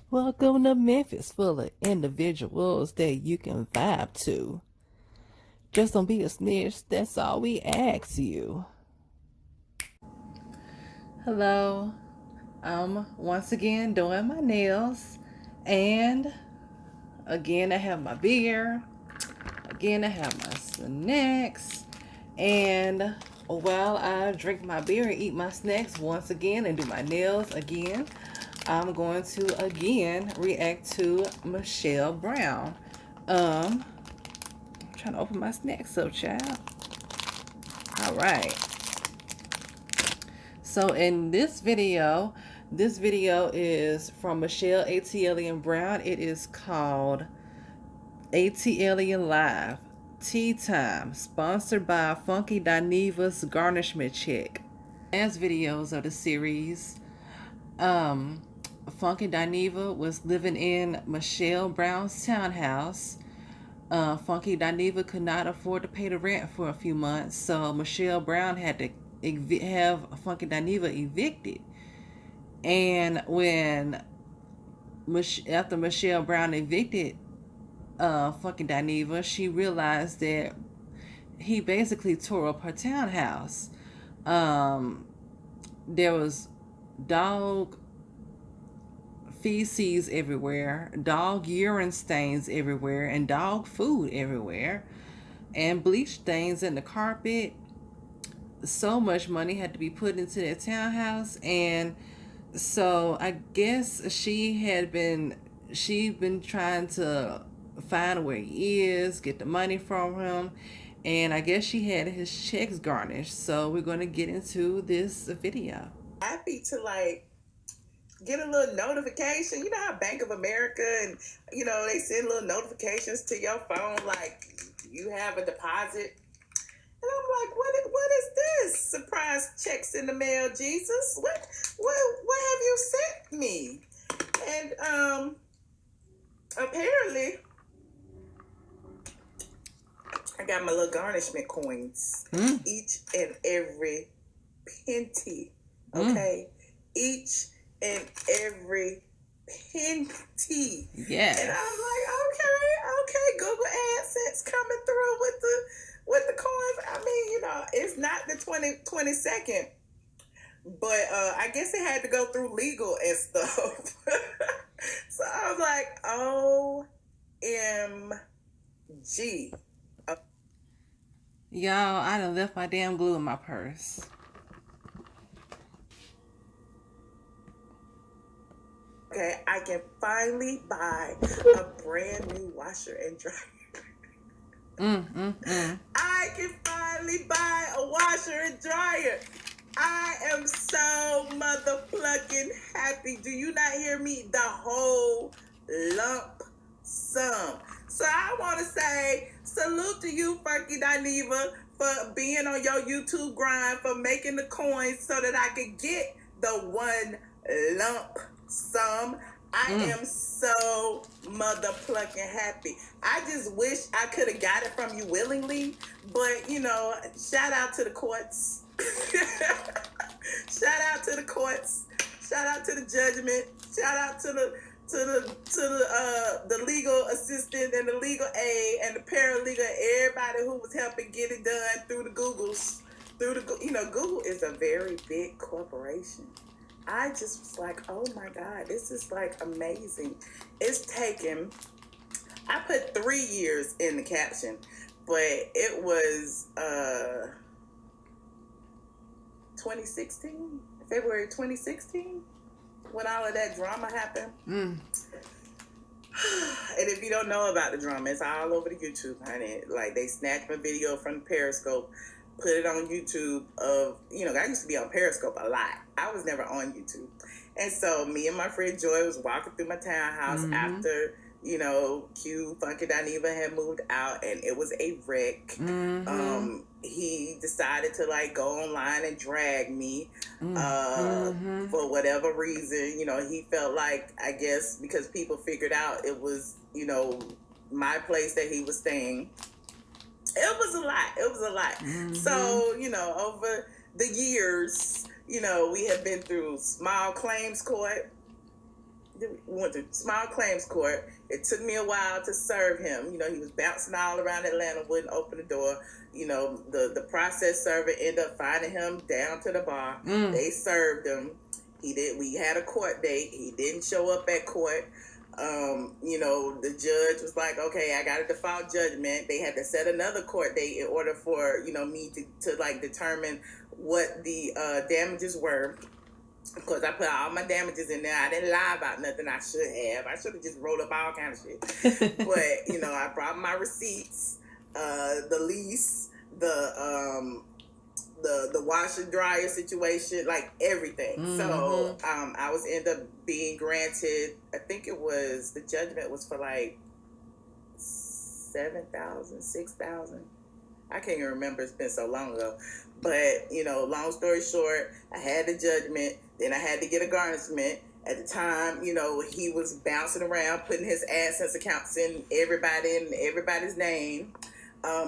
Welcome to Memphis, full of individuals that you can vibe to. Just don't be a snitch, that's all we ask you. Hello, I'm once again doing my nails, and again I have my beer, again I have my snacks, and while I drink my beer and eat my snacks once again and do my nails again, I'm going to again react to Michelle Brown. I'm trying to open my snacks up, child. All right. So in this video is from Michelle ATLien Brown. It is called ATLien Live Tea Time, sponsored by Funky Dineva's Garnishment Check. Last videos of the series, Funky Dineva was living in Michelle Brown's townhouse. Funky Dineva could not afford to pay the rent for a few months, so Michelle Brown had to have Funky Dineva evicted. And when after Michelle Brown evicted Funky Dineva, she realized that he basically tore up her townhouse. There was dog feces everywhere, dog urine stains everywhere, and dog food everywhere, and bleach stains in the carpet. So much money had to be put into that townhouse, and so I guess she'd been trying to find where he is, get the money from him, and I guess she had his checks garnished. So we're going to get into this video. Happy to get a little notification. You know how Bank of America and they send little notifications to your phone like you have a deposit. And I'm like, what is this? Surprise checks in the mail, Jesus. What have you sent me? And apparently I got my little garnishment coins. Each and every penny. Okay? Each and every penny. Yes. And I'm like, okay, Google AdSense coming through with the coins. I mean, it's not the 22nd, but I guess it had to go through legal and stuff. So I was like, OMG. Y'all, I done left my damn glue in my purse. Okay, I can finally buy a brand new washer and dryer. I can finally buy a washer and dryer. I am so motherfucking happy. Do you not hear me? The whole lump sum. So I want to say salute to you, Funky Dineva, for being on your YouTube grind, for making the coins so that I could get the one lump sum. I am so motherfucking happy. I just wish I could have got it from you willingly, but shout out to the courts. Shout out to the courts. Shout out to the judgment. Shout out to the legal assistant and the legal aid and the paralegal and everybody who was helping get it done through the Googles. Google is a very big corporation. I just was like, oh my God, this is like amazing. It's taken, I put 3 years in the caption, but it was 2016, February 2016, when all of that drama happened. And if you don't know about the drama, it's all over the YouTube, honey. Like, they snatched my video from the Periscope, put it on YouTube of, I used to be on Periscope a lot. I was never on YouTube. And so me and my friend Joy was walking through my townhouse after, Q Funky Dineva had moved out, and it was a wreck. He decided to go online and drag me for whatever reason. He felt like, I guess because people figured out it was, my place that he was staying. It was a lot. So, over the years, we have been through small claims court, We went to small claims court. It took me a while to serve him. You know, he was bouncing all around Atlanta, wouldn't open the door. You know, the process server ended up finding him down to the bar. They served him. We had a court date. He didn't show up at court. You know, the judge was like, okay, I got a default judgment. They had to set another court date in order for, you know, me to like determine what the damages were. Of course, I put all my damages in there. I didn't lie about nothing. I should have. I should have just wrote up all kind of shit. But, you know, I brought my receipts, the lease, the washer dryer situation, like everything. So I was end up being granted, I think it was, the judgment was for like $7,000, $6,000. I can't even remember, it's been so long ago. But, you know, long story short, I had the judgment, then I had to get a garnishment. At the time, you know, he was bouncing around, putting his AdSense accounts in everybody's name.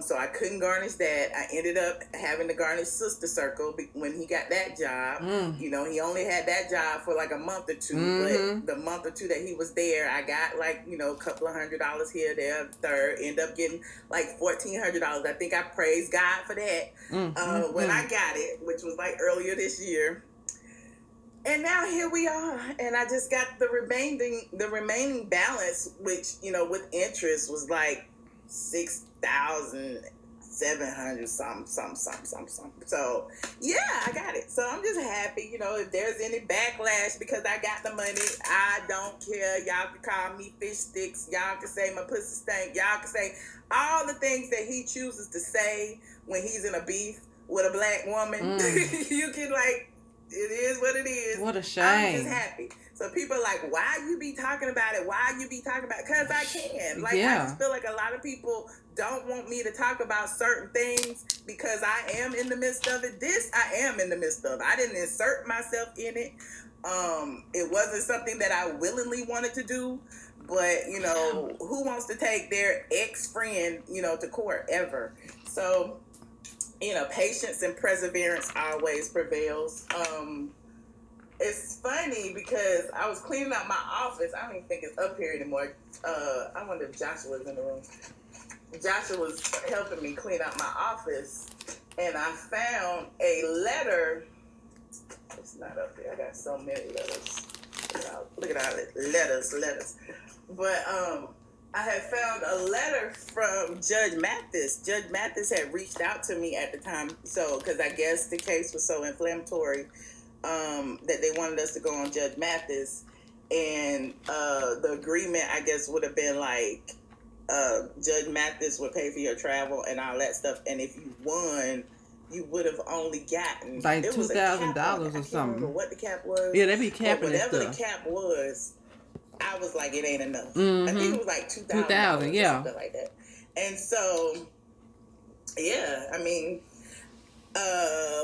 So I couldn't garnish that. I ended up having to garnish Sister Circle when he got that job. You know, he only had that job for like a month or two, but the month or two that he was there, I got like, you know, a couple of $100 here, there, third, end up getting like $1,400. I think I praised God for that when I got it, which was like earlier this year. And now here we are, and I just got the remaining balance, which, you know, with interest was like $6,700 something. So yeah, I got it. So I'm just happy. You know, if there's any backlash because I got the money, I don't care. Y'all can call me fish sticks. Y'all can say my pussy stank. Y'all can say all the things that he chooses to say when he's in a beef with a black woman. You can like. It is what it is. What a shame. I'm just happy. So people are like, why you be talking about it? Why you be talking about it? Because I can. Like, I just feel like a lot of people don't want me to talk about certain things because I am in the midst of it. This I am in the midst of. I didn't insert myself in it. It wasn't something that I willingly wanted to do. But, you know, who wants to take their ex-friend, you know, to court ever? So, you know, patience and perseverance always prevails. It's funny because I was cleaning out my office. I don't even think it's up here anymore. I wonder if Joshua's in the room. Joshua was helping me clean out my office, and I found a letter. It's not up there. I got so many letters. Look at all the letters. But I had found a letter from Judge Mathis. Judge Mathis had reached out to me at the time, so because I guess the case was so inflammatory that they wanted us to go on Judge Mathis, and the agreement, I guess, would have been like Judge Mathis would pay for your travel and all that stuff, and if you won, you would have only gotten like $2,000 or something. I can't remember what the cap was. Yeah, they be capping that stuff. Whatever the cap was, I was like, it ain't enough. I think it was like $2,000, yeah, something like that. And so, yeah, I mean,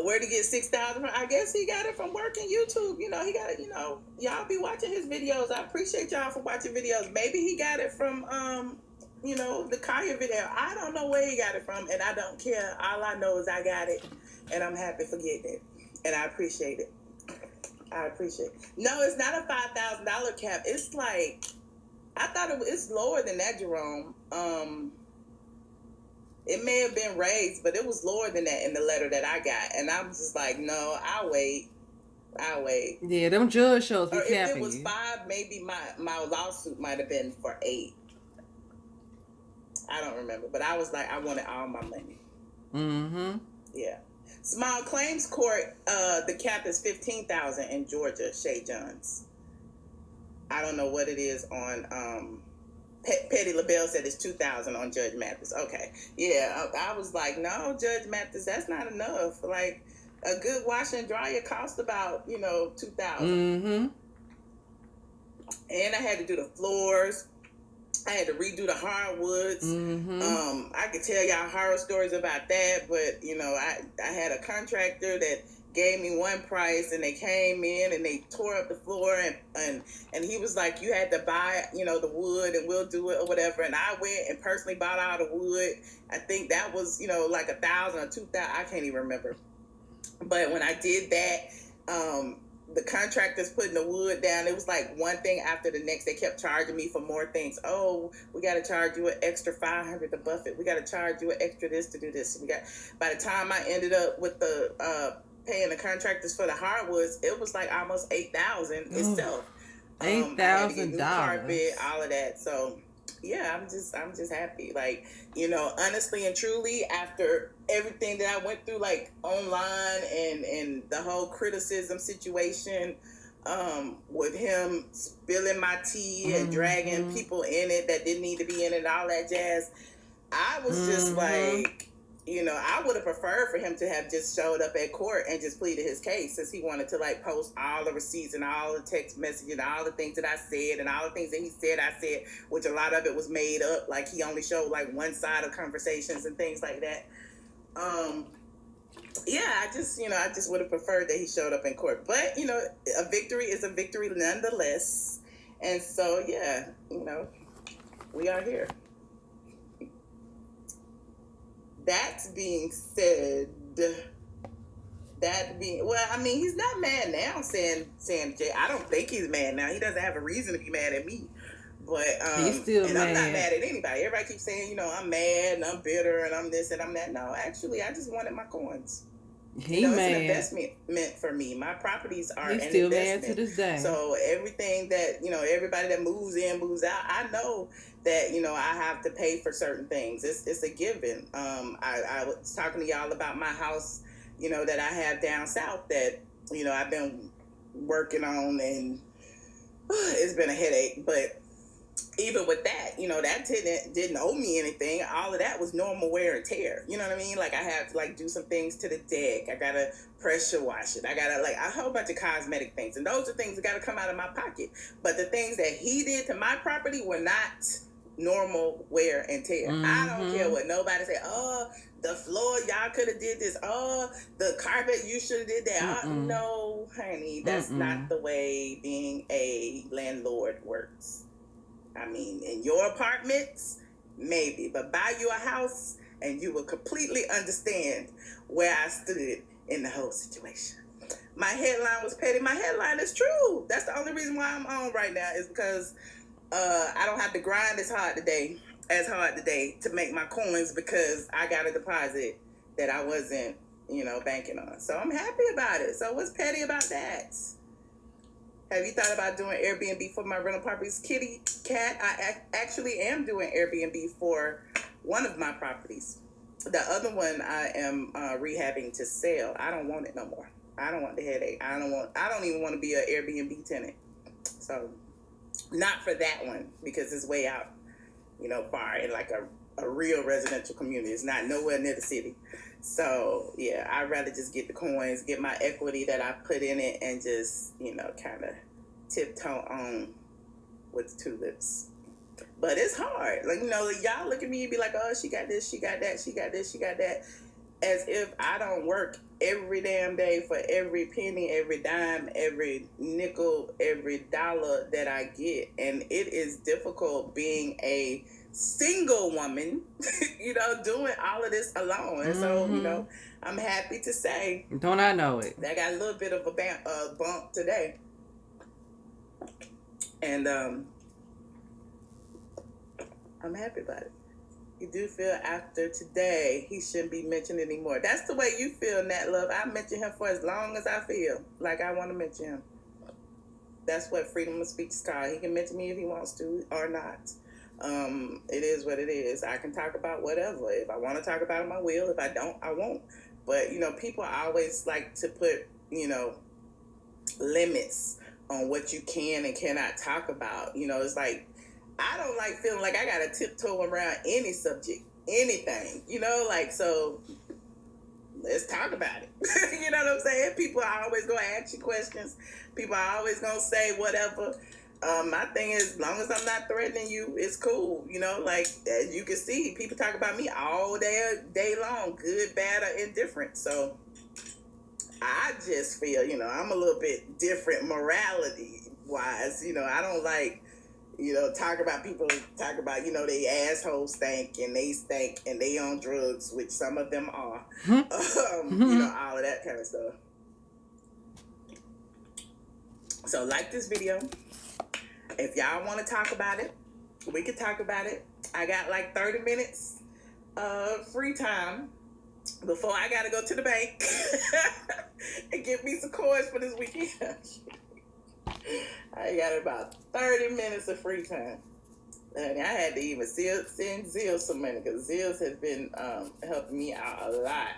where to get $6,000 from? I guess he got it from working YouTube. You know, he got it. You know, y'all be watching his videos. I appreciate y'all for watching videos. Maybe he got it from you know, the Kaya video. I don't know where he got it from, and I don't care. All I know is I got it, and I'm happy for getting it, and I appreciate it. No, it's not a $5,000 cap. It's like, I thought it's lower than that, Jerome. It may have been raised, but it was lower than that in the letter that I got, and I was just like, no, I'll wait. Yeah, them judge shows be capping. If it was 5, maybe my lawsuit might have been for 8. I don't remember, but I was like, I wanted all my money. Yeah. Small claims court, the cap is $15,000 in Georgia, Shay Johns. I don't know what it is on Petty LaBelle said it's $2,000 on Judge Mathis. Okay. Yeah, I was like, no, Judge Mathis, that's not enough. Like, a good wash and dryer cost about, you know, $2,000. And I had to do the floors. I had to redo the hardwoods. I could tell y'all horror stories about that, but, you know, I had a contractor that gave me one price, and they came in and they tore up the floor, and he was like, you had to buy, you know, the wood, and we'll do it or whatever. And I went and personally bought all the wood. I think that was, you know, like $1,000 or $2,000. I can't even remember. But when I did that, the contractors putting the wood down, it was like one thing after the next. They kept charging me for more things. Oh, we got to charge you an extra $500 to buff it. We got to charge you an extra this to do this. By the time I ended up with the paying the contractors for the hardwoods, it was like almost $8,000 itself. $8,000. I had to get new carpet, all of that. So yeah, I'm just happy. Like, honestly and truly, after everything that I went through, like online and the whole criticism situation, with him spilling my tea and dragging people in it that didn't need to be in it, all that jazz, I was just like, I would have preferred for him to have just showed up at court and just pleaded his case, since he wanted to like post all the receipts and all the text messages and all the things that I said and all the things that he said I said, which a lot of it was made up. Like, he only showed like one side of conversations and things like that. I just would have preferred that he showed up in court. But, a victory is a victory nonetheless. And so, we are here. That being said, he's not mad now, saying Jay. I don't think he's mad now. He doesn't have a reason to be mad at me. But he's still and mad. I'm not mad at anybody. Everybody keeps saying, I'm mad and I'm bitter and I'm this and I'm that. No, actually, I just wanted my coins. He mad. It's an investment meant for me. My properties are He's an still investment. mad to this day. So everything that, everybody that moves in, moves out, I know that, I have to pay for certain things. It's a given. I was talking to y'all about my house, that I have down south that, I've been working on, and it's been a headache. But even with that, that didn't owe me anything. All of that was normal wear and tear. You know what I mean? Like, I have to like do some things to the deck. I gotta pressure wash it. I gotta like a whole bunch of cosmetic things, and those are things that gotta come out of my pocket. But the things that he did to my property were not normal wear and tear. I don't care what nobody say. Oh, the floor, y'all could have did this. Oh, the carpet, you should have did that. No, honey, that's not the way being a landlord works. I mean, in your apartments, maybe, but buy you a house and you will completely understand where I stood in the whole situation. My headline was petty. My headline is true. That's the only reason why I'm on right now, is because I don't have to grind as hard today to make my coins, because I got a deposit that I wasn't, banking on. So I'm happy about it. So what's petty about that? Have you thought about doing Airbnb for my rental properties? Kitty Cat, I actually am doing Airbnb for one of my properties. The other one I am rehabbing to sell. I don't want it no more. I don't want the headache. I don't even want to be an Airbnb tenant. So not for that one, because it's way out, far in like a real residential community. It's not nowhere near the city. So yeah, I'd rather just get the coins, get my equity that I put in it, and just, kind of tiptoe on with tulips. But it's hard. Like, y'all look at me and be like, oh, she got this, she got that, she got this, she got that. As if I don't work every damn day for every penny, every dime, every nickel, every dollar that I get. And it is difficult being a single woman, doing all of this alone. And so, I'm happy to say, don't I know it? I got a little bit of a bump today. And I'm happy about it. You do feel after today he shouldn't be mentioned anymore. That's the way you feel, Nat Love. I mention him for as long as I feel like I want to mention him. That's what freedom of speech is called. He can mention me if he wants to or not. It is what it is. I can talk about whatever. If I want to talk about him, I will. If I don't, I won't. But, people always like to put, limits on what you can and cannot talk about. It's like, I don't like feeling like I got to tiptoe around any subject, anything, so let's talk about it. You know what I'm saying? People are always going to ask you questions. People are always going to say whatever. My thing is, as long as I'm not threatening you, it's cool. As you can see, people talk about me all day long, good, bad, or indifferent. So I just feel, I'm a little bit different morality wise. I don't like, talk about people, they assholes stink and they on drugs, which some of them are. All of that kind of stuff. So like this video. If y'all want to talk about it, we can talk about it. I got like 30 minutes of free time before I got to go to the bank and get me some coins for this weekend. I got about 30 minutes of free time. And I had to even send Zil some money because Zil has been helping me out a lot.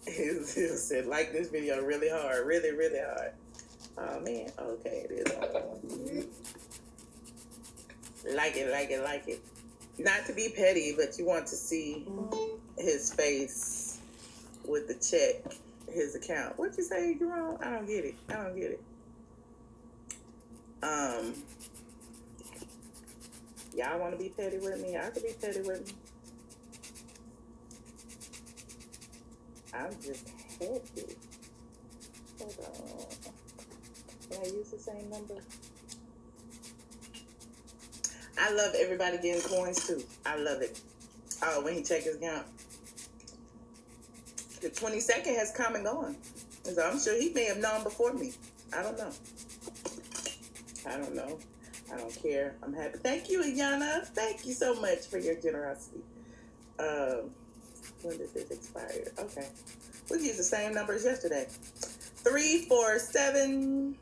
Zil said, like this video really hard, really, really hard. Oh man, okay, it is hard. Like it. Not to be petty, but you want to see his face with the check, his account. What'd you say, Jerome? I don't get it. Y'all want to be petty with me? I could be petty with me. I'm just happy. Hold on. Can I use the same number? I love everybody getting coins too. I love it. Oh, when he checked his account. The 22nd has come and gone. So I'm sure he may have known before me. I don't know. I don't care. I'm happy. Thank you, Iana. Thank you so much for your generosity. When did this expire? Okay. We used the same number as yesterday. 347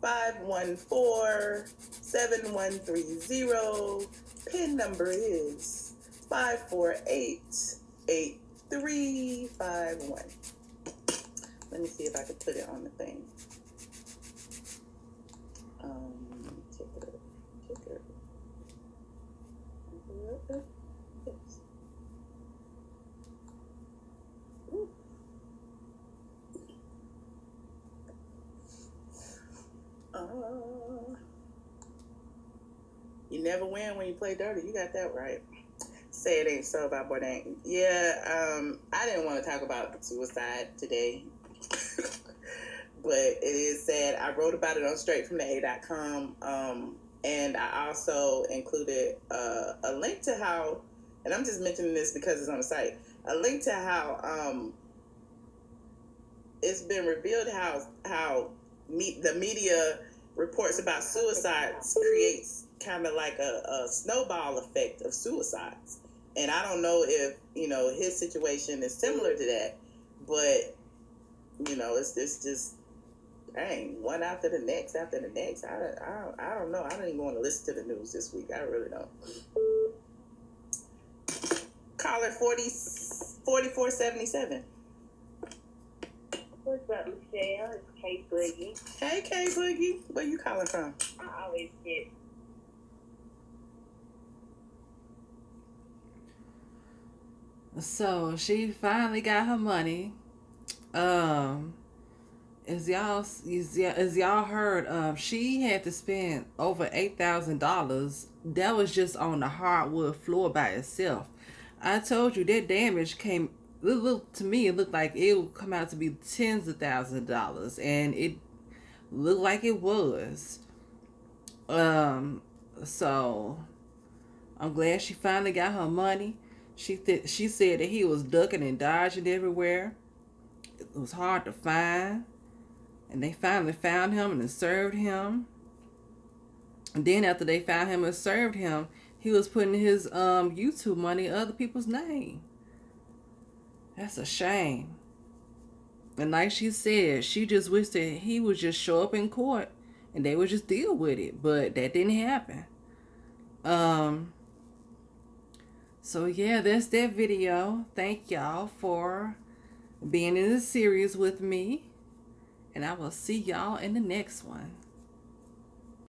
514 7130. PIN number is 5488351. Let me see if I can put it on the thing. Check it out. Yes. You never win when you play dirty. You got that right. Say it ain't so about Bourdain. Yeah, I didn't want to talk about suicide today. But it is sad. I wrote about it on straightfromtheA.com. And I also included a link to how, and I'm just mentioning this because it's on the site, a link to how it's been revealed how the media reports about suicides creates kind of like a snowball effect of suicides. And I don't know if, his situation is similar to that, but, it's just, dang, one after the next. I don't know. I don't even want to listen to the news this week. I really don't. Caller 4477. What's up, Michelle? It's K Boogie. Hey, K Boogie. Where you calling from? I always get. So she finally got her money. As y'all heard, she had to spend over $8,000. That was just on the hardwood floor by itself. I told you that damage came. It looked like it would come out to be tens of thousands of dollars, and it looked like it was. So I'm glad she finally got her money. She said that he was ducking and dodging everywhere. It was hard to find. And they finally found him and served him. And then after they found him and served him, he was putting his YouTube money in other people's name. That's a shame. And like she said, she just wished that he would just show up in court and they would just deal with it. But that didn't happen. So yeah, that's that video. Thank y'all for being in this series with me. And I will see y'all in the next one.